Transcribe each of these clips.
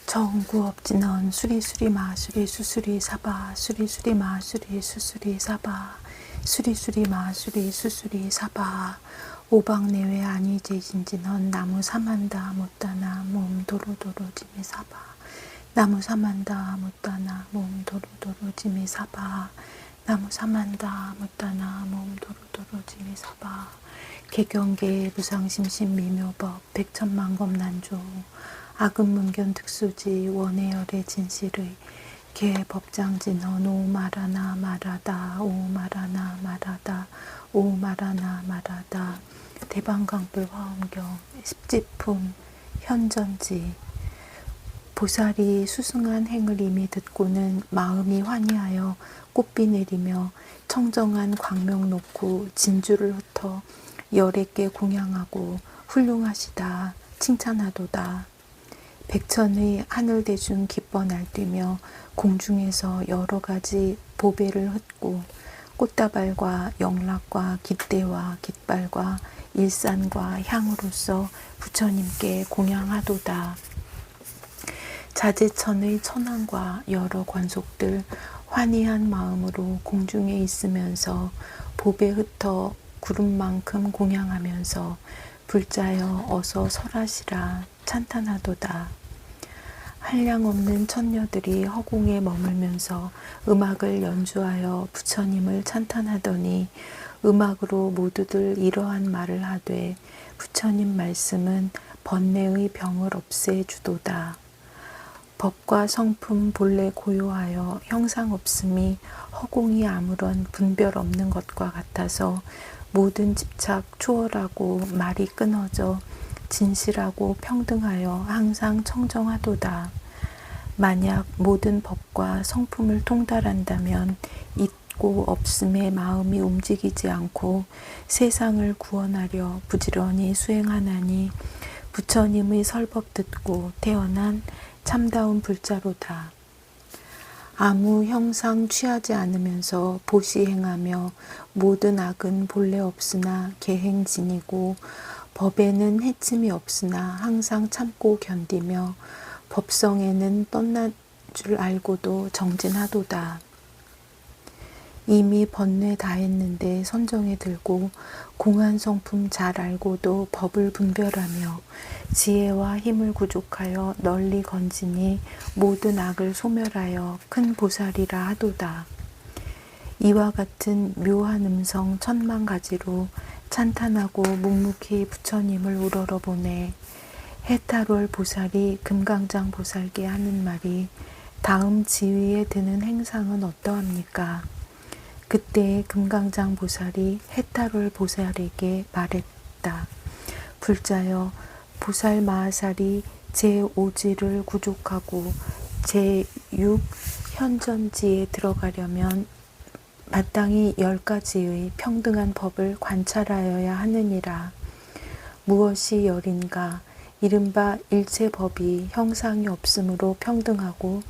정구 없지넌 수리수리 마수리 수수리 사바 수리수리 마수리 수수리 사바 수리수리 마수리 수수리 사바 오방내외 아니제신지넌 나무 사만다 못다나 몸 도로도로 지미 사바 나무 사만다 못다나 몸 도로도로 지미 사바 나무 사만다 못다나 몸 도로도로 지미 사바 개경계 무상심심 미묘법 백천만검난조 악음문견 특수지 원해열의 진실의 개법장진언 오마라나 마라다 오마라나 마라다 오마라나 마라다 대방강불 화엄경 십지품 현전지 보살이 수승한 행을 이미 듣고는 마음이 환희하여 꽃비 내리며 청정한 광명 놓고 진주를 흩어 열에게 공양하고 훌륭하시다 칭찬하도다. 백천의 하늘대중 기뻐 날뛰며 공중에서 여러 가지 보배를 흩고 꽃다발과 영락과 깃대와 깃발과 일산과 향으로서 부처님께 공양하도다. 자제천의 천왕과 여러 관속들 환희한 마음으로 공중에 있으면서 보배 흩어 구름만큼 공양하면서 불자여 어서 설하시라 찬탄하도다. 한량없는 천녀들이 허공에 머물면서 음악을 연주하여 부처님을 찬탄하더니 음악으로 모두들 이러한 말을 하되 부처님 말씀은 번뇌의 병을 없애주도다. 법과 성품 본래 고요하여 형상 없음이 허공이 아무런 분별 없는 것과 같아서 모든 집착 초월하고 말이 끊어져 진실하고 평등하여 항상 청정하도다. 만약 모든 법과 성품을 통달한다면 있고 없음에 마음이 움직이지 않고 세상을 구원하려 부지런히 수행하나니 부처님의 설법 듣고 태어난 참다운 불자로다. 아무 형상 취하지 않으면서 보시행하며 모든 악은 본래 없으나 계행진이고 법에는 해침이 없으나 항상 참고 견디며 법성에는 떴날 줄 알고도 정진하도다. 이미 번뇌 다 했는데 선정에 들고 공한 성품 잘 알고도 법을 분별하며 지혜와 힘을 구족하여 널리 건지니 모든 악을 소멸하여 큰 보살이라 하도다. 이와 같은 묘한 음성 천만 가지로 찬탄하고 묵묵히 부처님을 우러러 보내 해탈월 보살이 금강장 보살께 하는 말이 다음 지위에 드는 행상은 어떠합니까? 그때 금강장 보살이 해탈월 보살에게 말했다. 불자여 보살 마하살이 제5지를 구족하고 제6 현전지에 들어가려면 마땅히 10가지의 평등한 법을 관찰하여야 하느니라. 무엇이 열인가? 이른바 일체법이 형상이 없으므로 평등하고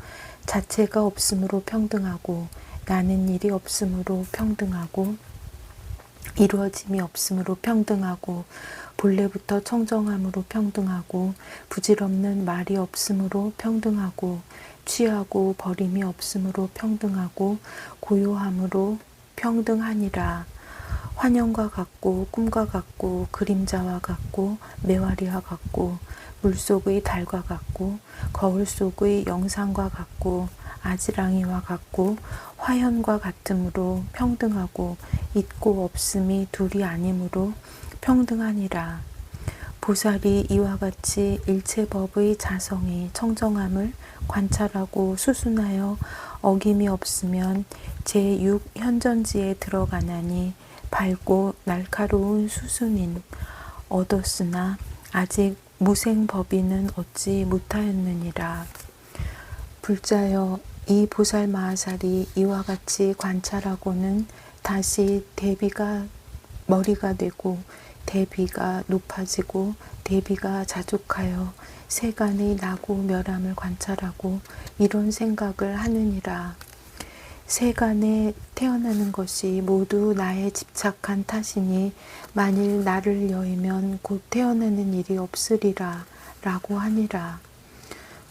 자체가 없으므로 평등하고 나는 일이 없으므로 평등하고 이루어짐이 없으므로 평등하고 본래부터 청정함으로 평등하고 부질없는 말이 없으므로 평등하고 취하고 버림이 없으므로 평등하고 고요함으로 평등하니라. 환영과 같고 꿈과 같고 그림자와 같고 매화리와 같고 물속의 달과 같고 거울 속의 영상과 같고 아지랑이와 같고 화현과 같으므로 평등하고 있고 없음이 둘이 아니므로 평등하니라. 보살이 이와 같이 일체법의 자성이 청정함을 관찰하고 수순하여 어김이 없으면 제6 현전지에 들어가나니 밝고 날카로운 수순인 얻었으나 아직 무생법인은 얻지 못하였느니라. 불자여 이 보살 마하살이 이와 같이 관찰하고는 다시 대비가 머리가 되고 대비가 높아지고 대비가 자족하여 세간의 나고 멸함을 관찰하고 이런 생각을 하느니라. 세간에 태어나는 것이 모두 나의 집착한 탓이니 만일 나를 여의면 곧 태어나는 일이 없으리라 라고 하니라.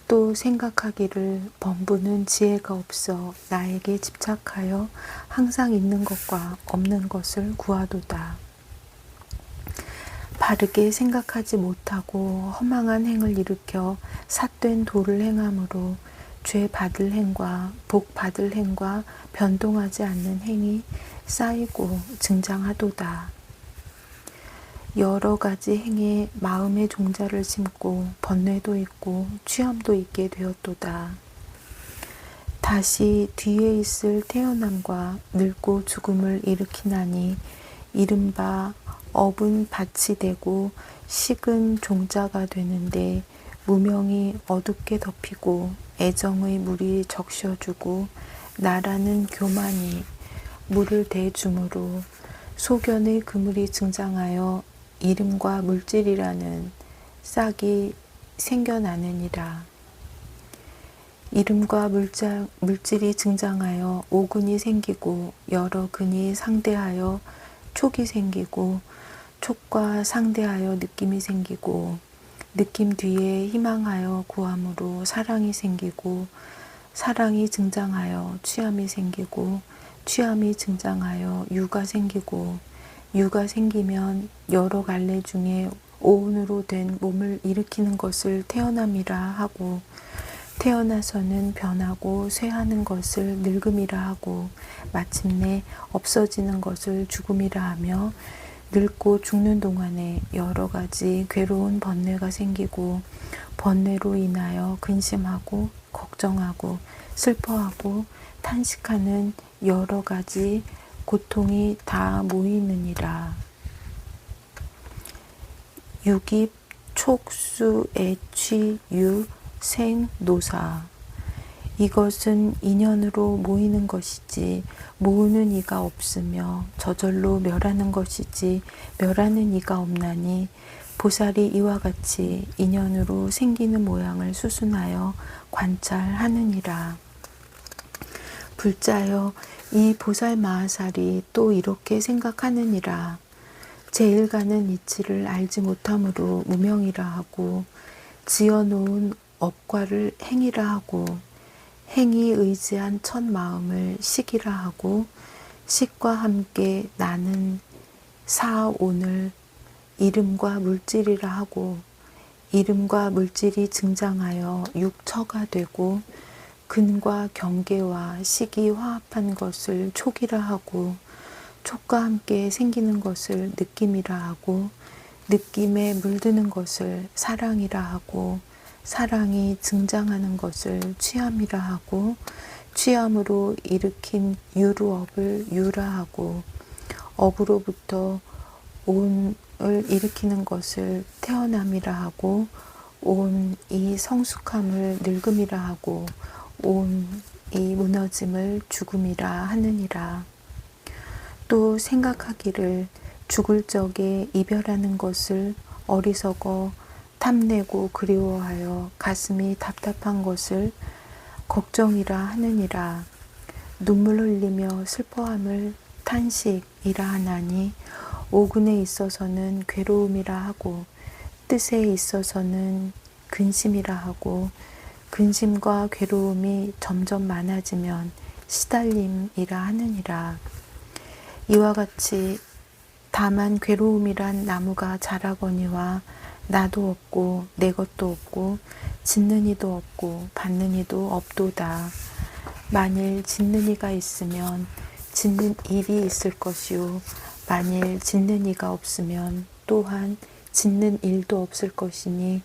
또 생각하기를 범부는 지혜가 없어 나에게 집착하여 항상 있는 것과 없는 것을 구하도다. 바르게 생각하지 못하고 허망한 행을 일으켜 삿된 도를 행함으로 죄 받을 행과 복 받을 행과 변동하지 않는 행이 쌓이고 증장하도다. 여러 가지 행에 마음의 종자를 심고 번뇌도 있고 취함도 있게 되었도다. 다시 뒤에 있을 태어남과 늙고 죽음을 일으키나니 이른바 업은 밭이 되고 식은 종자가 되는데 무명이 어둡게 덮이고 애정의 물이 적셔주고 나라는 교만이 물을 대주므로 소견의 그물이 증장하여 이름과 물질이라는 싹이 생겨나느니라. 이름과 물질이 증장하여 오근이 생기고 여러 근이 상대하여 촉이 생기고 촉과 상대하여 느낌이 생기고 느낌 뒤에 희망하여 구함으로 사랑이 생기고 사랑이 증장하여 취함이 생기고 취함이 증장하여 유가 생기고 유가 생기면 여러 갈래 중에 오온으로 된 몸을 일으키는 것을 태어남이라 하고 태어나서는 변하고 쇠하는 것을 늙음이라 하고 마침내 없어지는 것을 죽음이라 하며 늙고 죽는 동안에 여러 가지 괴로운 번뇌가 생기고 번뇌로 인하여 근심하고 걱정하고 슬퍼하고 탄식하는 여러 가지 고통이 다 모이느니라. 육입, 촉수, 애취, 유, 생, 노사. 이것은 인연으로 모이는 것이지 모으는 이가 없으며 저절로 멸하는 것이지 멸하는 이가 없나니 보살이 이와 같이 인연으로 생기는 모양을 수순하여 관찰하느니라. 불자여 이 보살 마하살이 또 이렇게 생각하느니라. 제일가는 이치를 알지 못함으로 무명이라 하고 지어놓은 업과를 행이라 하고 행이 의지한 첫 마음을 식이라 하고 식과 함께 나는 사온을 이름과 물질이라 하고 이름과 물질이 증장하여 육처가 되고 근과 경계와 식이 화합한 것을 촉이라 하고 촉과 함께 생기는 것을 느낌이라 하고 느낌에 물드는 것을 사랑이라 하고 사랑이 증장하는 것을 취함이라 하고 취함으로 일으킨 유루업을 유라 하고 업으로부터 온을 일으키는 것을 태어남이라 하고 온이 성숙함을 늙음이라 하고 온이 무너짐을 죽음이라 하느니라. 또 생각하기를 죽을 적에 이별하는 것을 어리석어 탐내고 그리워하여 가슴이 답답한 것을 걱정이라 하느니라. 눈물 흘리며 슬퍼함을 탄식이라 하나니 오근에 있어서는 괴로움이라 하고 뜻에 있어서는 근심이라 하고 근심과 괴로움이 점점 많아지면 시달림이라 하느니라. 이와 같이 다만 괴로움이란 나무가 자라거니와 나도 없고 내 것도 없고 짓는 이도 없고 받는 이도 없도다. 만일 짓는 이가 있으면 짓는 일이 있을 것이요 만일 짓는 이가 없으면 또한 짓는 일도 없을 것이니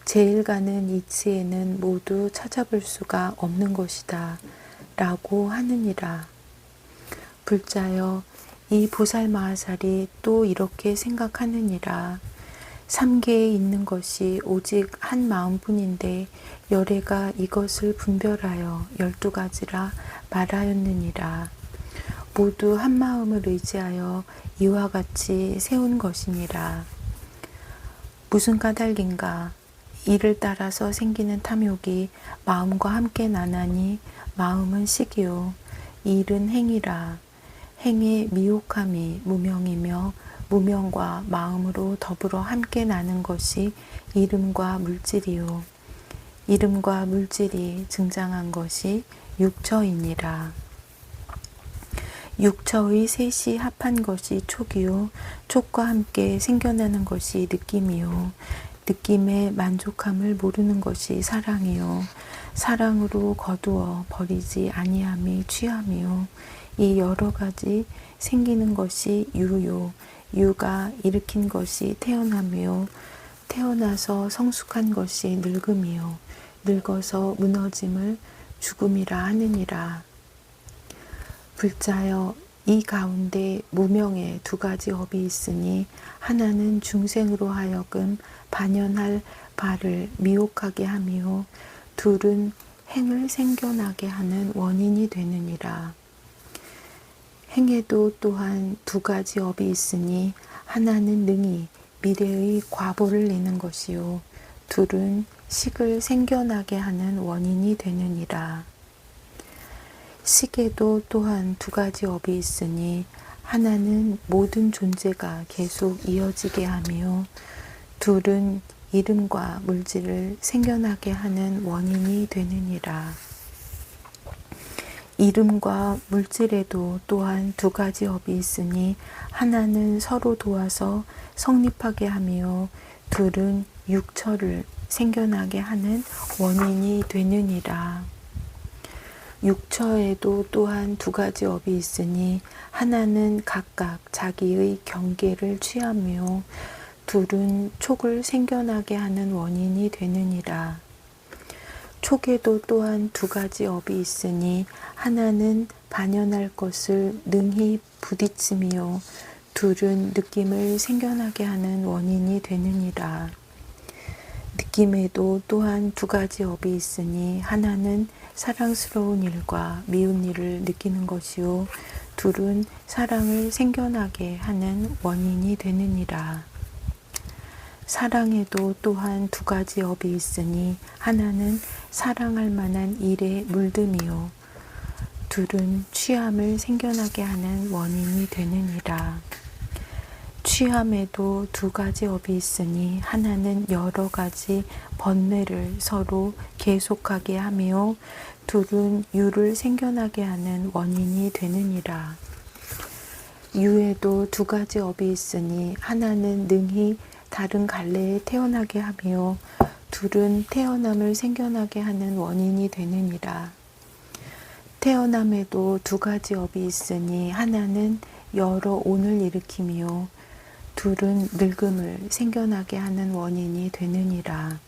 제일가는 이치에는 모두 찾아볼 수가 없는 것이다 라고 하느니라. 불자여 이 보살 마하살이 또 이렇게 생각하느니라. 삼계에 있는 것이 오직 한 마음뿐인데 열애가 이것을 분별하여 12가지라 말하였느니라. 모두 한 마음을 의지하여 이와 같이 세운 것이니라. 무슨 까닭인가? 이를 따라서 생기는 탐욕이 마음과 함께 나나니 마음은 식이요 일은 행이라. 행의 미혹함이 무명이며 무명과 마음으로 더불어 함께 나는 것이 이름과 물질이요 이름과 물질이 증장한 것이 육처이니라. 육처의 셋이 합한 것이 촉이요 촉과 함께 생겨나는 것이 느낌이요 느낌의 만족함을 모르는 것이 사랑이요 사랑으로 거두어 버리지 아니함이 취함이요 이 여러 가지 생기는 것이 유요 유가 일으킨 것이 태어남이요 태어나서 성숙한 것이 늙음이요 늙어서 무너짐을 죽음이라 하느니라. 불자여 이 가운데 무명의 두 가지 업이 있으니 하나는 중생으로 하여금 반연할 바를 미혹하게 하며 둘은 행을 생겨나게 하는 원인이 되느니라. 행에도 또한 두 가지 업이 있으니 하나는 능히 미래의 과보를 내는 것이요 둘은 식을 생겨나게 하는 원인이 되느니라. 식에도 또한 두 가지 업이 있으니 하나는 모든 존재가 계속 이어지게 하며 둘은 이름과 물질을 생겨나게 하는 원인이 되느니라. 이름과 물질에도 또한 두 가지 업이 있으니 하나는 서로 도와서 성립하게 하며 둘은 육처를 생겨나게 하는 원인이 되느니라. 육처에도 또한 두 가지 업이 있으니 하나는 각각 자기의 경계를 취하며 둘은 촉을 생겨나게 하는 원인이 되느니라. 촉에도 또한 두 가지 업이 있으니 하나는 반연할 것을 능히 부딪히며 둘은 느낌을 생겨나게 하는 원인이 되느니라. 느낌에도 또한 두 가지 업이 있으니 하나는 사랑스러운 일과 미운 일을 느끼는 것이요 둘은 사랑을 생겨나게 하는 원인이 되느니라. 사랑에도 또한 두 가지 업이 있으니 하나는 사랑할 만한 일에 물듦이요 둘은 취함을 생겨나게 하는 원인이 되느니라. 취함에도 두 가지 업이 있으니 하나는 여러 가지 번뇌를 서로 계속하게 하며 둘은 유를 생겨나게 하는 원인이 되느니라. 유에도 두 가지 업이 있으니 하나는 능히 다른 갈래에 태어나게 하며 둘은 태어남을 생겨나게 하는 원인이 되느니라. 태어남에도 두 가지 업이 있으니 하나는 여러 온을 일으키며 둘은 늙음을 생겨나게 하는 원인이 되느니라.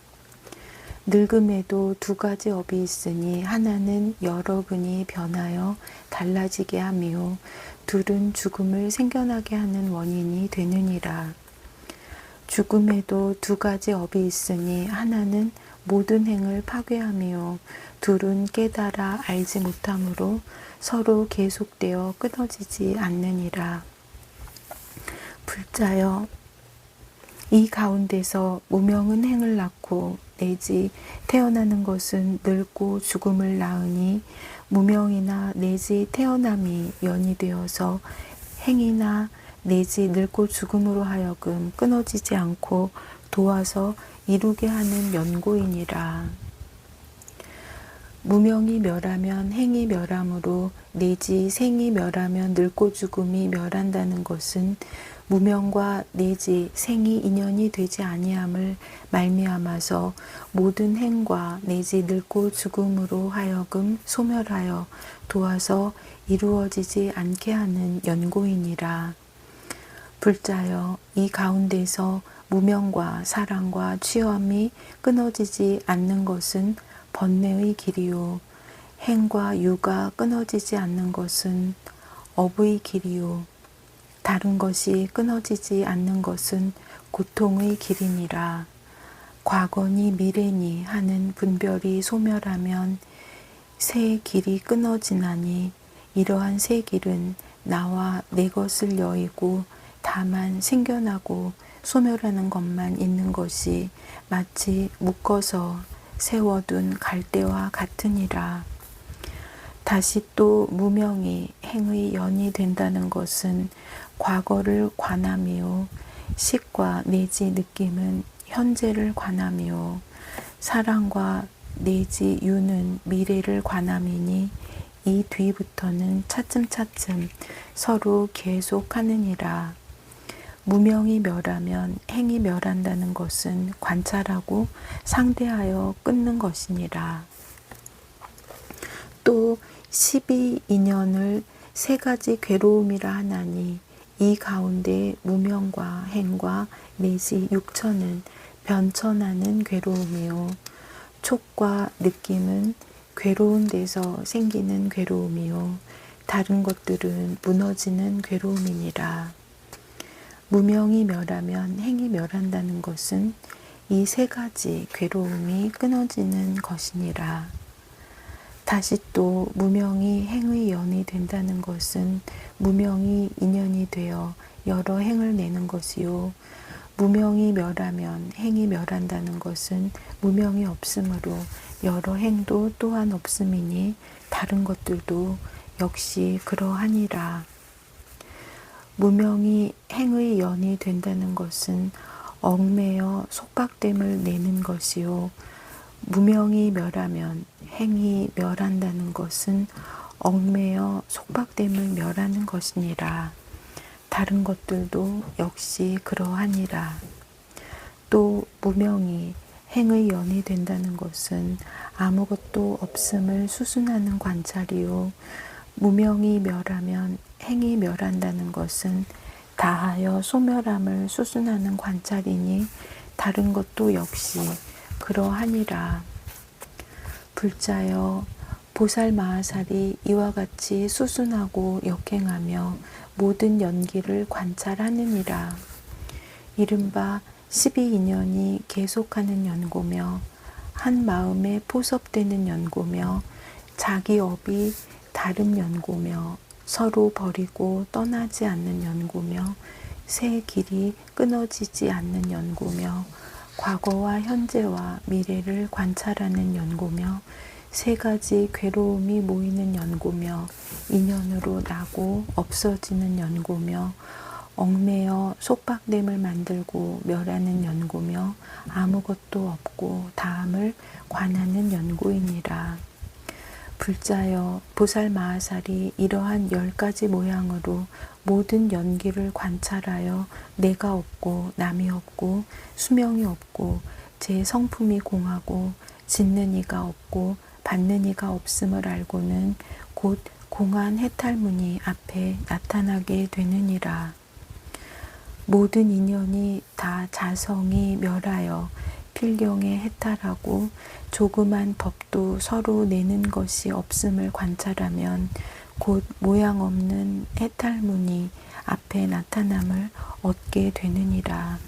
늙음에도 두 가지 업이 있으니 하나는 여러분이 변하여 달라지게 하며 둘은 죽음을 생겨나게 하는 원인이 되느니라. 죽음에도 두 가지 업이 있으니 하나는 모든 행을 파괴하며 둘은 깨달아 알지 못함으로 서로 계속되어 끊어지지 않느니라. 불자여 이 가운데서 무명은 행을 낳고 내지 태어나는 것은 늙고 죽음을 낳으니 무명이나 내지 태어남이 연이 되어서 행이나 내지 늙고 죽음으로 하여금 끊어지지 않고 도와서 이루게 하는 연고이니라. 무명이 멸하면 행이 멸함으로 내지 생이 멸하면 늙고 죽음이 멸한다는 것은 무명과 내지 생이 인연이 되지 아니함을 말미암아서 모든 행과 내지 늙고 죽음으로 하여금 소멸하여 도와서 이루어지지 않게 하는 연고이니라. 불자여 이 가운데서 무명과 사랑과 취함이 끊어지지 않는 것은 번뇌의 길이요 행과 유가 끊어지지 않는 것은 업의 길이요 다른 것이 끊어지지 않는 것은 고통의 길이니라. 과거니 미래니 하는 분별이 소멸하면 새 길이 끊어지나니 이러한 새 길은 나와 내 것을 여의고 다만 생겨나고 소멸하는 것만 있는 것이 마치 묶어서 세워둔 갈대와 같으니라. 다시 또 무명이 행의 연이 된다는 것은 과거를 관하며 식과 내지 느낌은 현재를 관하며 사랑과 내지 유는 미래를 관함이니 이 뒤부터는 차츰차츰 서로 계속하느니라. 무명이 멸하면 행이 멸한다는 것은 관찰하고 상대하여 끊는 것이니라. 또 12인연을 세 가지 괴로움이라 하나니 이 가운데 무명과 행과 내지 육천은 변천하는 괴로움이요 촉과 느낌은 괴로운 데서 생기는 괴로움이요 다른 것들은 무너지는 괴로움이니라. 무명이 멸하면 행이 멸한다는 것은 이 세 가지 괴로움이 끊어지는 것이니라. 다시 또 무명이 행의 연이 된다는 것은 무명이 인연이 되어 여러 행을 내는 것이요 무명이 멸하면 행이 멸한다는 것은 무명이 없으므로 여러 행도 또한 없음이니 다른 것들도 역시 그러하니라. 무명이 행의 연이 된다는 것은 얽매여 속박됨을 내는 것이요 무명이 멸하면 행이 멸한다는 것은 얽매여 속박됨을 멸하는 것이니라. 다른 것들도 역시 그러하니라. 또 무명이 행의 연이 된다는 것은 아무것도 없음을 수순하는 관찰이요 무명이 멸하면 행이 멸한다는 것은 다하여 소멸함을 수순하는 관찰이니 다른 것도 역시 그러하니라. 불자여 보살마하살이 이와 같이 수순하고 역행하며 모든 연기를 관찰하느니라. 이른바 12인연이 계속하는 연고며 한 마음에 포섭되는 연고며 자기 업이 다른 연고며 서로 버리고 떠나지 않는 연고며 새 길이 끊어지지 않는 연고며 과거와 현재와 미래를 관찰하는 연고며 세 가지 괴로움이 모이는 연고며 인연으로 나고 없어지는 연고며 얽매여 속박됨을 만들고 멸하는 연고며 아무것도 없고 다함을 관하는 연고이니라. 불자여 보살마하살이 이러한 10가지 모양으로 모든 연기를 관찰하여 내가 없고 남이 없고 수명이 없고 제 성품이 공하고 짓는 이가 없고 받는 이가 없음을 알고는 곧 공한 해탈문이 앞에 나타나게 되느니라. 모든 인연이 다 자성이 멸하여 필경에 해탈하고 조그만 법도 서로 내는 것이 없음을 관찰하면 곧 모양 없는 해탈문이 앞에 나타남을 얻게 되느니라.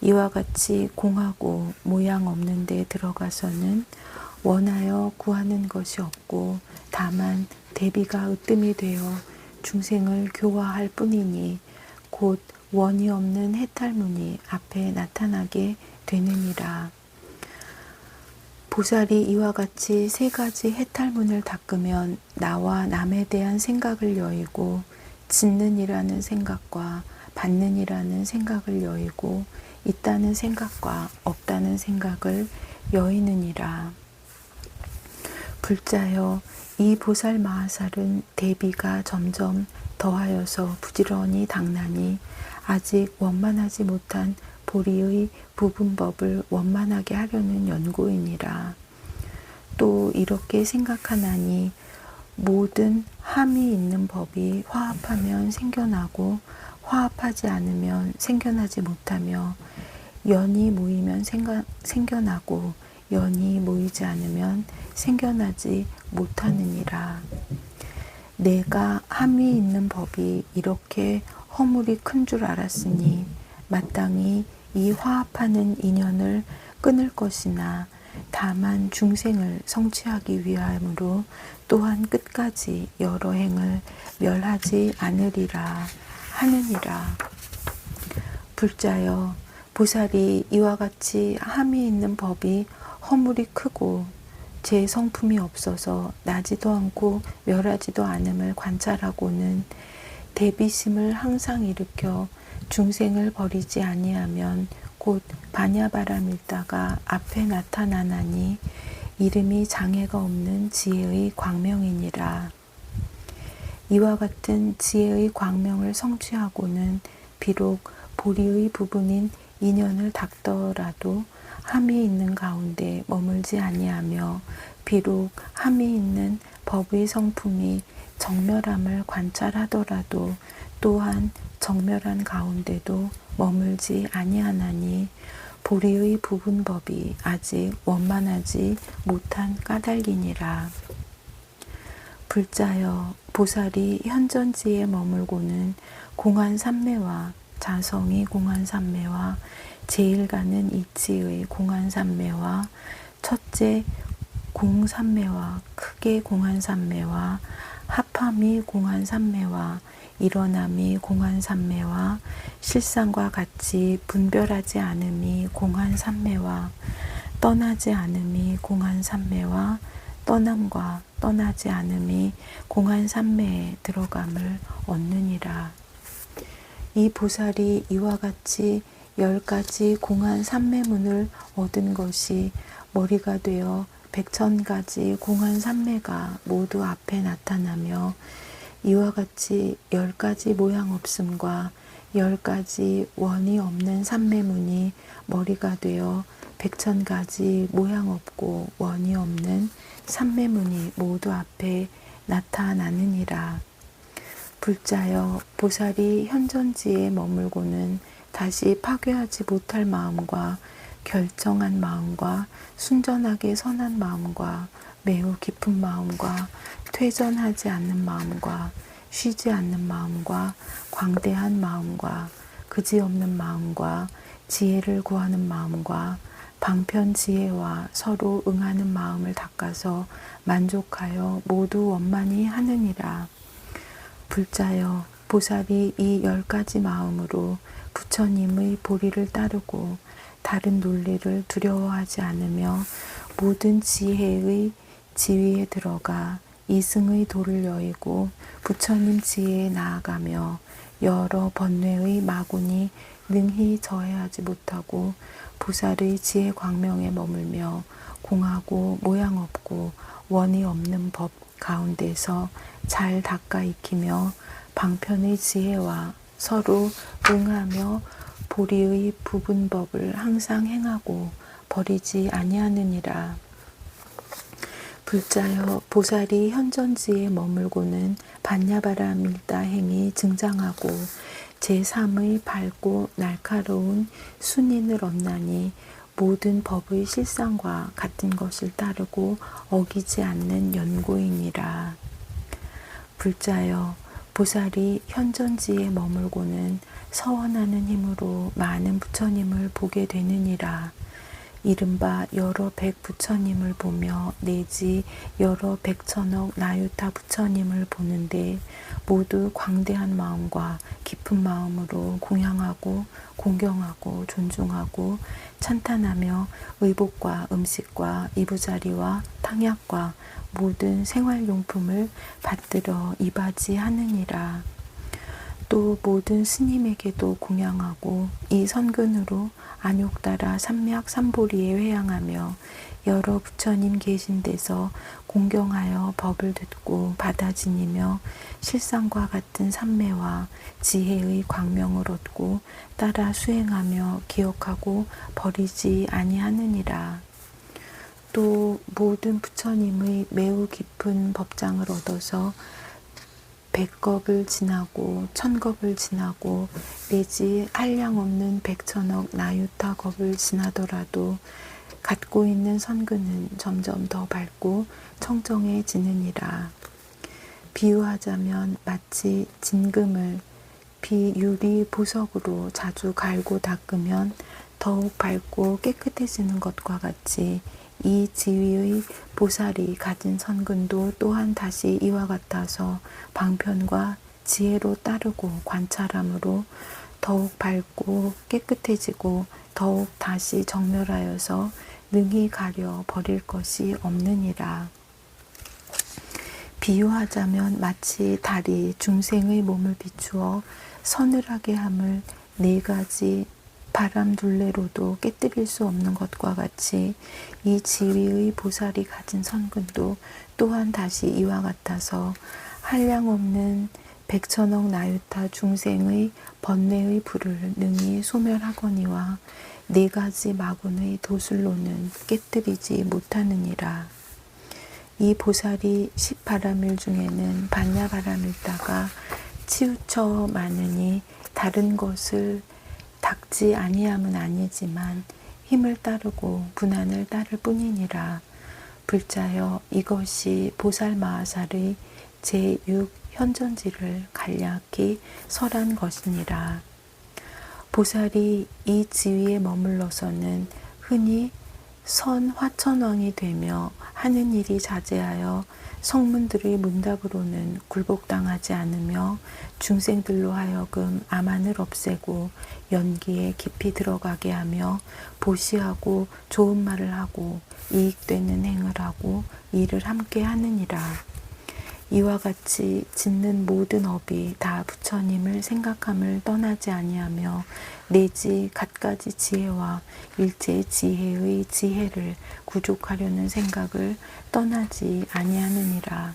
이와 같이 공하고 모양 없는 데 들어가서는 원하여 구하는 것이 없고 다만 대비가 으뜸이 되어 중생을 교화할 뿐이니 곧 원이 없는 해탈문이 앞에 나타나게 되느니라. 보살이 이와 같이 세 가지 해탈문을 닦으면 나와 남에 대한 생각을 여의고 짓는 이라는 생각과 받는 이라는 생각을 여의고 있다는 생각과 없다는 생각을 여의느니라. 불자여 이 보살마하살은 대비가 점점 더하여서 부지런히 닦나니 아직 원만하지 못한 보리의 부분법을 원만하게 하려는 연고이니라. 또 이렇게 생각하나니 모든 함이 있는 법이 화합하면 생겨나고 화합하지 않으면 생겨나지 못하며 연이 모이면 생겨나고 연이 모이지 않으면 생겨나지 못하느니라. 내가 함이 있는 법이 이렇게 허물이 큰 줄 알았으니 마땅히 이 화합하는 인연을 끊을 것이나 다만 중생을 성취하기 위함으로 또한 끝까지 여러 행을 멸하지 않으리라 하느니라. 불자여 보살이 이와 같이 함이 있는 법이 허물이 크고 제 성품이 없어서 나지도 않고 멸하지도 않음을 관찰하고는 대비심을 항상 일으켜 중생을 버리지 아니하면 곧 반야바라 밀다가 앞에 나타나나니 이름이 장애가 없는 지혜의 광명이니라. 이와 같은 지혜의 광명을 성취하고는 비록 보리의 부분인 인연을 닦더라도 함이 있는 가운데 머물지 아니하며 비록 함이 있는 법의 성품이 정멸함을 관찰하더라도 또한 정멸한 가운데도 머물지 아니하나니 보리의 부분법이 아직 원만하지 못한 까닭이니라. 불자여 보살이 현전지에 머물고는 공안삼매와 자성이 공안삼매와 제일가는 이치의 공안삼매와 첫째 공삼매와 크게 공안삼매와 합함이 공안삼매와 일어남이 공안삼매와 실상과 같이 분별하지 않음이 공안삼매와 떠나지 않음이 공안삼매와 떠남과 떠나지 않음이 공안삼매에 들어감을 얻느니라. 이 보살이 이와 같이 10가지 공안삼매문을 얻은 것이 머리가 되어 100,000가지 공안삼매가 모두 앞에 나타나며 이와 같이 10가지 모양 없음과 10가지 원이 없는 삼매문이 머리가 되어 100,000가지 모양 없고 원이 없는 삼매문이 모두 앞에 나타나느니라. 불자여 보살이 현전지에 머물고는 다시 파괴하지 못할 마음과 결정한 마음과 순전하게 선한 마음과 매우 깊은 마음과 퇴전하지 않는 마음과 쉬지 않는 마음과 광대한 마음과 그지없는 마음과 지혜를 구하는 마음과 방편 지혜와 서로 응하는 마음을 닦아서 만족하여 모두 원만히 하느니라. 불자여 보살이 이 10가지 마음으로 부처님의 보리를 따르고 다른 논리를 두려워하지 않으며 모든 지혜의 지위에 들어가 이승의 도를 여의고 부처님 지혜에 나아가며 여러 번뇌의 마군이 능히 저해하지 못하고 보살의 지혜 광명에 머물며 공하고 모양 없고 원이 없는 법 가운데서 잘 닦아 익히며 방편의 지혜와 서로 응하며 보리의 부분법을 항상 행하고 버리지 아니하느니라. 불자여 보살이 현전지에 머물고는 반야바라 밀다 행이 증장하고 제3의 밝고 날카로운 순인을 얻나니 모든 법의 실상과 같은 것을 따르고 어기지 않는 연고이니라. 불자여 보살이 현전지에 머물고는 서원하는 힘으로 많은 부처님을 보게 되느니라. 이른바 여러 백 부처님을 보며 내지 여러 백천억 나유타 부처님을 보는데 모두 광대한 마음과 깊은 마음으로 공양하고 공경하고 존중하고 찬탄하며 의복과 음식과 이부자리와 탕약과 모든 생활용품을 받들어 이바지하느니라. 또 모든 스님에게도 공양하고 이 선근으로 안욕따라 삼약 삼보리에 회양하며 여러 부처님 계신 데서 공경하여 법을 듣고 받아 지니며 실상과 같은 삼매와 지혜의 광명을 얻고 따라 수행하며 기억하고 버리지 아니하느니라. 또 모든 부처님의 매우 깊은 법장을 얻어서 100겁을 지나고 1000겁을 지나고 내지 한량 없는 100천억 나유타 겁을 지나더라도 갖고 있는 선근은 점점 더 밝고 청정해지느니라. 비유하자면 마치 진금을 비유리 보석으로 자주 갈고 닦으면 더욱 밝고 깨끗해지는 것과 같이 이 지위의 보살이 가진 선근도 또한 다시 이와 같아서 방편과 지혜로 따르고 관찰함으로 더욱 밝고 깨끗해지고 더욱 다시 정멸하여서 능히 가려 버릴 것이 없느니라. 비유하자면 마치 달이 중생의 몸을 비추어 서늘하게 함을 4가지 바람 둘레로도 깨뜨릴 수 없는 것과 같이 이 지위의 보살이 가진 선근도 또한 다시 이와 같아서 한량없는 백천억 나유타 중생의 번뇌의 불을 능히 소멸하거니와 네 가지 마군의 도술로는 깨뜨리지 못하느니라. 이 보살이 10바람일 중에는 반야바람일다가 치우쳐 많으니 다른 것을 닦지 아니함은 아니지만 힘을 따르고 분한을 따를 뿐이니라. 불자여 이것이 보살마하살의 제6현전지를 간략히 설한 것이니라. 보살이 이 지위에 머물러서는 흔히 선화천왕이 되며 하는 일이 자제하여 성문들의 문답으로는 굴복당하지 않으며 중생들로 하여금 암한을 없애고 연기에 깊이 들어가게 하며 보시하고 좋은 말을 하고 이익되는 행을 하고 일을 함께 하느니라. 이와 같이 짓는 모든 업이 다 부처님을 생각함을 떠나지 아니하며 내지 갖가지 지혜와 일체 지혜의 지혜를 구족하려는 생각을 떠나지 아니하느니라.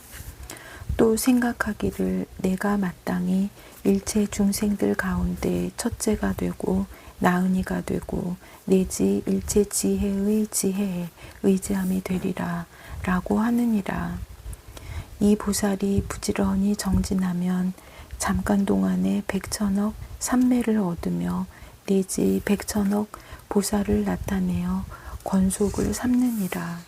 또 생각하기를 내가 마땅히 일체 중생들 가운데 첫째가 되고 나은이가 되고 내지 일체 지혜의 지혜에 의지함이 되리라 라고 하느니라. 이 보살이 부지런히 정진하면 잠깐 동안에 백천억 삼매를 얻으며 내지 백천억 보살을 나타내어 권속을 삼느니라.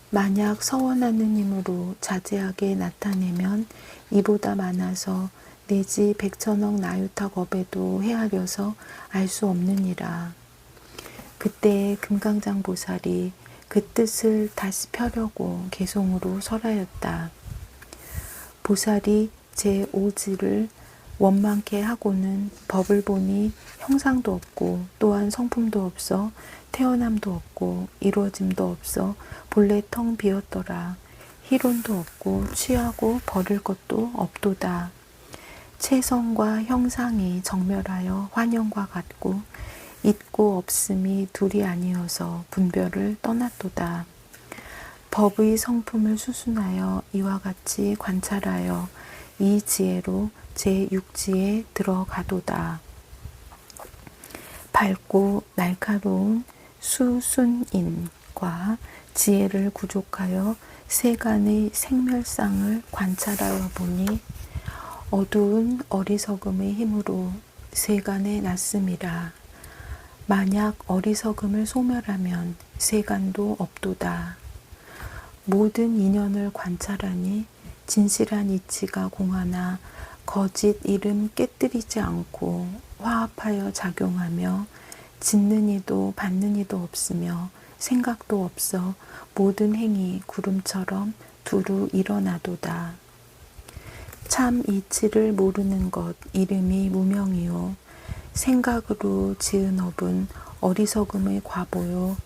만약 서원하는 힘으로 자제하게 나타내면 이보다 많아서 내지 백천억 나유타 겁에도 헤아려서 알 수 없느니라. 그때 금강장 보살이 그 뜻을 다시 펴려고 개송으로 설하였다. 보살이 제5지를 원망케 하고는 법을 보니 형상도 없고 또한 성품도 없어 태어남도 없고 이루어짐도 없어 본래 텅 비었더라. 희론도 없고 취하고 버릴 것도 없도다. 체성과 형상이 정멸하여 환영과 같고 있고 없음이 둘이 아니어서 분별을 떠났도다. 법의 성품을 수순하여 이와 같이 관찰하여 이 지혜로 제6지에 들어가도다. 밝고 날카로운 수순인과 지혜를 구족하여 세간의 생멸상을 관찰하여 보니 어두운 어리석음의 힘으로 세간에 났음이라. 만약 어리석음을 소멸하면 세간도 없도다. 모든 인연을 관찰하니 진실한 이치가 공하나 거짓 이름 깨뜨리지 않고 화합하여 작용하며 짓는 이도 받는 이도 없으며 생각도 없어 모든 행위 구름처럼 두루 일어나도다. 참 이치를 모르는 것 이름이 무명이요 생각으로 지은 업은 어리석음의 과보요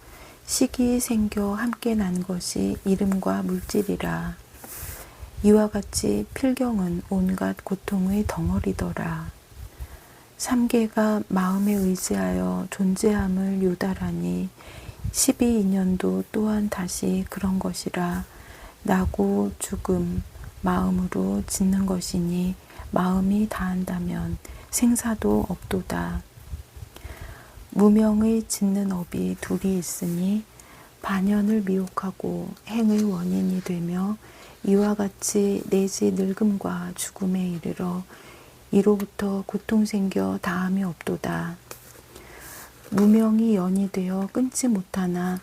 식이 생겨 함께 난 것이 이름과 물질이라. 이와 같이 필경은 온갖 고통의 덩어리더라. 삼계가 마음에 의지하여 존재함을 요달하니 12인연도 또한 다시 그런 것이라. 나고 죽음 마음으로 짓는 것이니 마음이 다한다면 생사도 없도다. 무명의 짓는 업이 둘이 있으니 반연을 미혹하고 행의 원인이 되며 이와 같이 내지 늙음과 죽음에 이르러 이로부터 고통 생겨 다함이 없도다. 무명이 연이 되어 끊지 못하나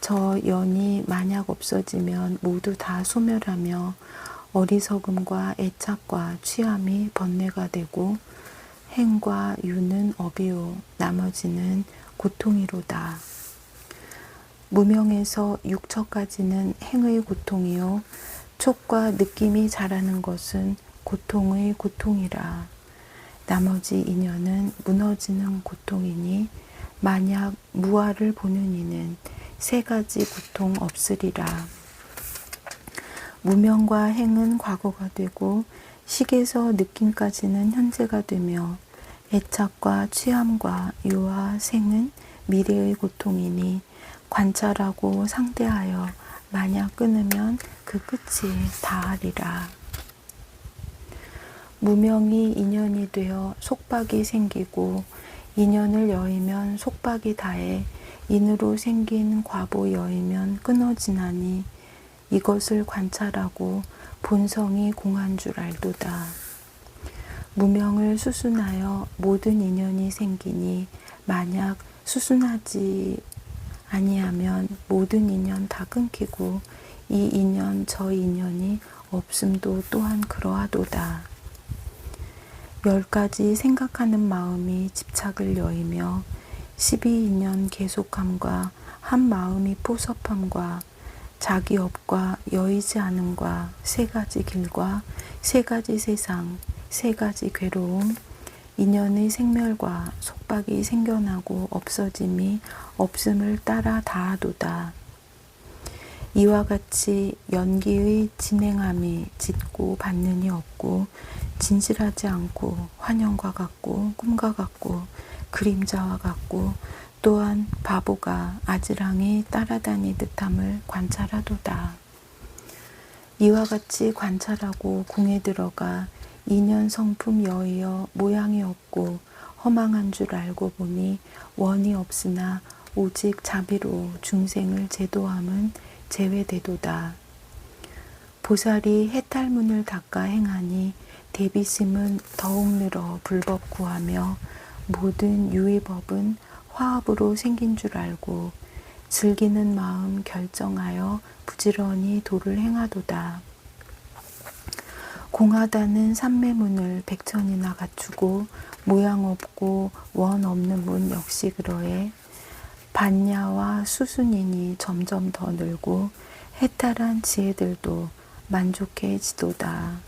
저 연이 만약 없어지면 모두 다 소멸하며 어리석음과 애착과 취함이 번뇌가 되고 행과 유는 업이요 나머지는 고통이로다. 무명에서 육처까지는 행의 고통이요 촉과 느낌이 자라는 것은 고통의 고통이라. 나머지 인연은 무너지는 고통이니 만약 무아를 보는 이는 세 가지 고통 없으리라. 무명과 행은 과거가 되고 식에서 느낌까지는 현재가 되며 애착과 취함과 유와 생은 미래의 고통이니 관찰하고 상대하여 만약 끊으면 그 끝이 다하리라. 무명이 인연이 되어 속박이 생기고 인연을 여의면 속박이 다해 인으로 생긴 과보 여의면 끊어지나니 이것을 관찰하고 본성이 공한 줄 알도다. 무명을 수순하여 모든 인연이 생기니 만약 수순하지 아니하면 모든 인연 다 끊기고 이 인연 저 인연이 없음도 또한 그러하도다. 10가지 생각하는 마음이 집착을 여이며 12인연 계속함과 한 마음이 포섭함과 자기 업과 여의지 않음과 3가지 길과 3가지 세상 3가지 괴로움 인연의 생멸과 속박이 생겨나고 없어짐이 없음을 따라 다하도다. 이와 같이 연기의 진행함이 짙고 받는이 없고 진실하지 않고 환영과 같고 꿈과 같고 그림자와 같고 또한 바보가 아지랑이 따라다니 듯함을 관찰하도다. 이와 같이 관찰하고 궁에 들어가 인연 성품 여의어 모양이 없고 허망한 줄 알고 보니 원이 없으나 오직 자비로 중생을 제도함은 제외되도다. 보살이 해탈문을 닦아 행하니 대비심은 더욱 늘어 불법 구하며 모든 유의법은 화합으로 생긴 줄 알고 즐기는 마음 결정하여 부지런히 도를 행하도다. 공하다는 삼매문을 100천이나 갖추고 모양 없고 원 없는 문 역시 그러해 반야와 수순인이 점점 더 늘고 해탈한 지혜들도 만족해지도다.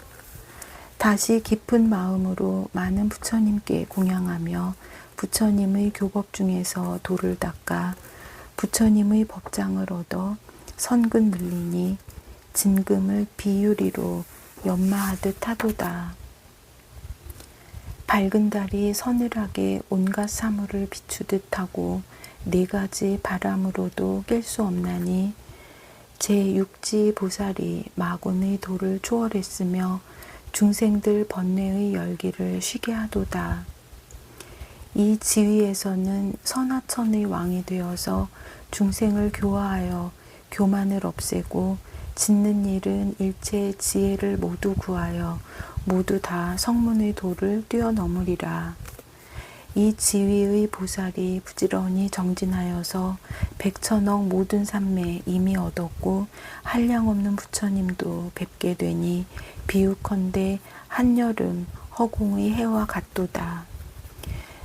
다시 깊은 마음으로 많은 부처님께 공양하며 부처님의 교법 중에서 도를 닦아 부처님의 법장을 얻어 선근 늘리니 진금을 비유리로 연마하듯 하도다. 밝은 달이 서늘하게 온갖 사물을 비추듯 하고 4가지 바람으로도 깰 수 없나니 제6지 보살이 마곤의 도를 초월했으며 중생들 번뇌의 열기를 쉬게 하도다. 이 지위에서는 선하천의 왕이 되어서 중생을 교화하여 교만을 없애고 짓는 일은 일체 지혜를 모두 구하여 모두 다 성문의 도를 뛰어넘으리라. 이 지위의 보살이 부지런히 정진하여서 100천억 모든 삼매 이미 얻었고 한량없는 부처님도 뵙게 되니 비유컨대 한여름 허공의 해와 같도다.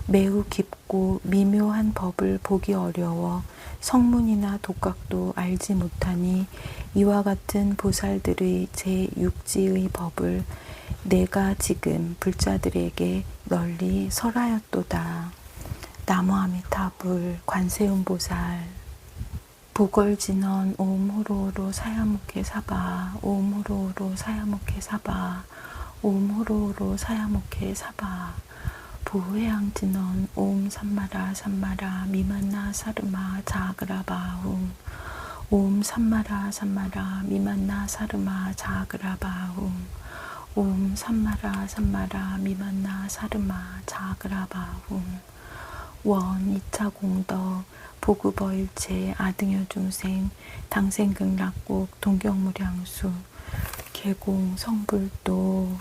매우 깊고 미묘한 법을 보기 어려워 성문이나 독각도 알지 못하니 이와 같은 보살들의 제6지의 법을 내가 지금 불자들에게 널리 설하였도다. 나무아미타불 관세음보살. 보걸진언 오음호로호로 사야묵해 사바 오음호로호로 사야묵해 사바 오음호로호로 사야묵해 사바 보회양진언 옴 삼마라 삼마라 미만나 사르마 자그라바움 옴 삼마라 삼마라 미만나 사르마 자그라바움 옴 삼마라 삼마라 미만나 사르마 자그라바움 원 2차 공덕 보급어일체 아등여 중생 당생극락국 동경무량수 개공 성불도